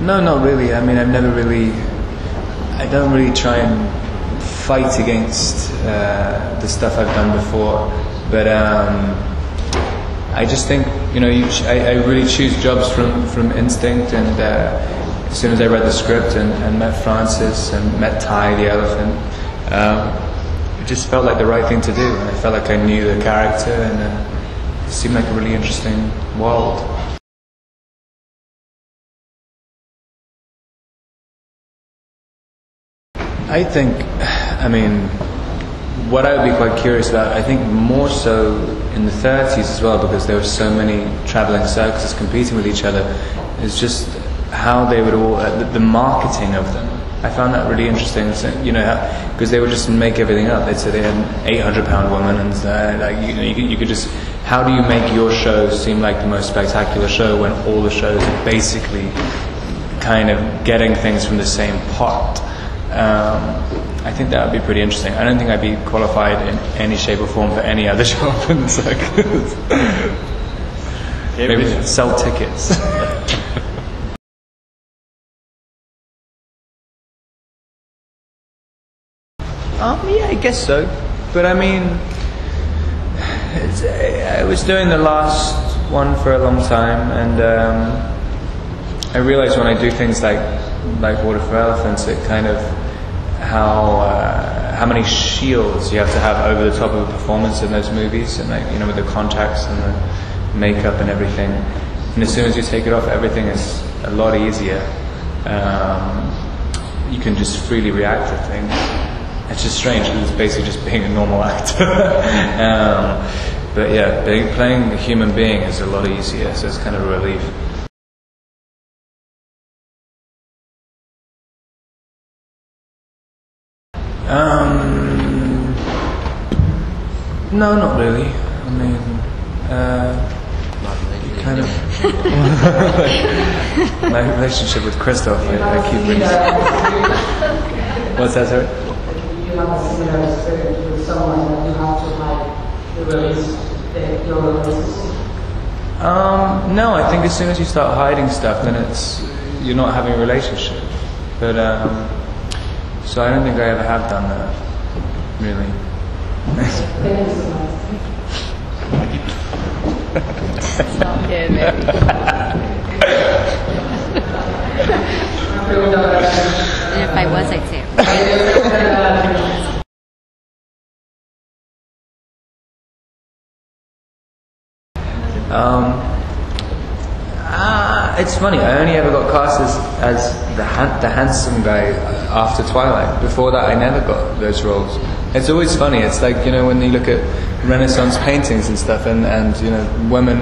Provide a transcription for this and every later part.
No, not really. I mean, I don't really try and fight against the stuff I've done before, but I just think, I really choose jobs from instinct, and as soon as I read the script and met Francis and met Ty the elephant, it just felt like the right thing to do, and I felt like I knew the character, and it seemed like a really interesting world. I think, what I would be quite curious about, I think more so in the 30s as well, because there were so many traveling circuses competing with each other, is just how they would all, the marketing of them. I found that really interesting, because they would just make everything up. They'd say they had an 800-pound woman, and you could just, how do you make your show seem like the most spectacular show when all the shows are basically kind of getting things from the same pot? I think that would be pretty interesting. I don't think I'd be qualified in any shape or form for any other job in the circus. Maybe sell tickets. Yeah, I guess so. But I was doing the last one for a long time, and I realized when I do things like Water for Elephants, it kind of how many shields you have to have over the top of a performance in those movies, and with the contacts and the makeup and everything. And as soon as you take it off, everything is a lot easier. You can just freely react to things. It's just strange because it's basically just being a normal actor. But yeah, playing a human being is a lot easier, so it's kind of a relief. No, not really. Kind of my relationship with Christoph, I keep bringing. What's that, sorry? You have a similar experience with someone that you have to release your relationship? No, I think as soon as you start hiding stuff, then you're not having a relationship. But so I don't think I ever have done that, really. Stop it, maybe. And if I was, I'd say it. It's funny, I only ever got cast as the handsome guy after Twilight. Before that, I never got those roles. It's always funny. It's like, when you look at Renaissance paintings and stuff, and women,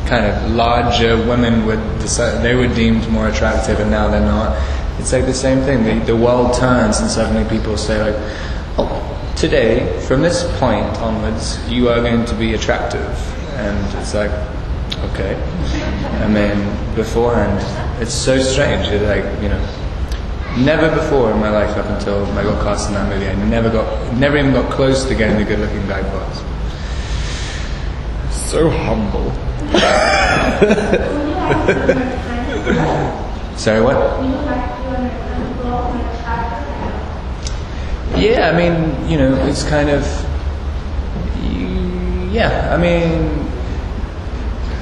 kind of larger women, they were deemed more attractive, and now they're not. It's like the same thing. The world turns, and suddenly people say like, "Oh, today, from this point onwards, you are going to be attractive," and it's like, okay. Beforehand, it's so strange. It's like, never before in my life, up until I got cast in that movie, I never even got close to getting the good-looking guy part. So humble. Sorry, what? Yeah, it's kind of, yeah,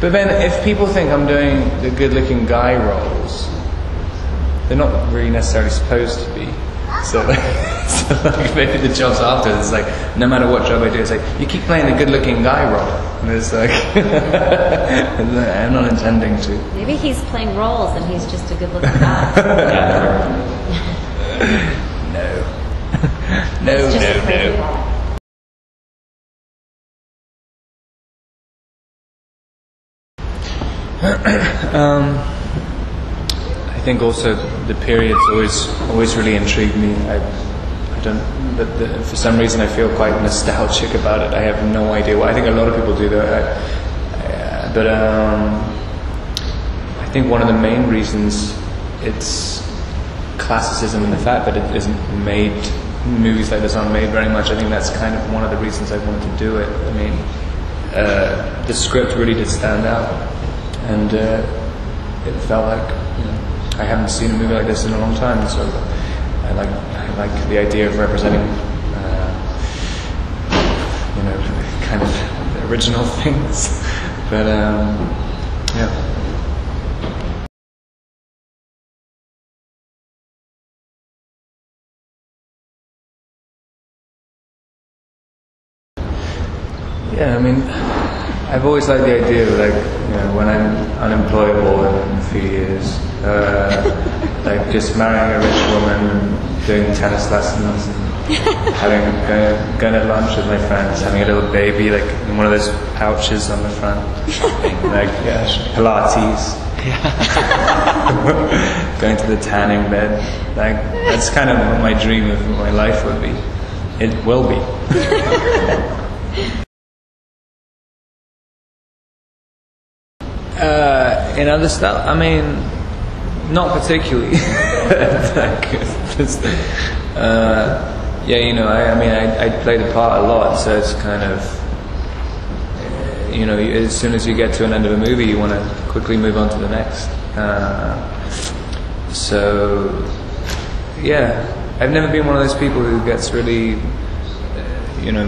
but then if people think I'm doing the good-looking guy roles, they're not really necessarily supposed to be. So maybe the jobs after, it's like, no matter what job I do, it's like, you keep playing the good-looking guy role. And it's like, I'm not intending to. Maybe he's playing roles and he's just a good-looking guy. No. I think also the period's always really intrigued me. For some reason I feel quite nostalgic about it. I have no idea why. I think a lot of people do that. But I think one of the main reasons it's classicism and the fact that it isn't made, movies like this aren't made very much. I think that's kind of one of the reasons I wanted to do it. The script really did stand out, and it felt like, you know, I haven't seen a movie like this in a long time, so I like the idea of representing, you know, kind of original things. But yeah. Yeah, I mean, I've always liked the idea of, like, you know, when I'm unemployable in a few years, like just marrying a rich woman, doing tennis lessons, and going to lunch with my friends, having a little baby, like in one of those pouches on the front, like Pilates, going to the tanning bed. Like, that's kind of what my dream of my life would be. It will be. In other stuff, I mean, not particularly. Yeah, you know, I played a part a lot, so it's kind of, you know, as soon as you get to an end of a movie, you want to quickly move on to the next. So, yeah, I've never been one of those people who gets really, you know,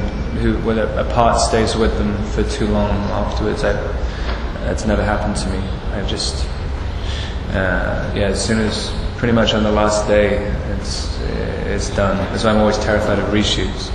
where a part stays with them for too long afterwards. That's never happened to me. I've just, yeah, as soon as, pretty much on the last day, it's done. That's why I'm always terrified of reshoots.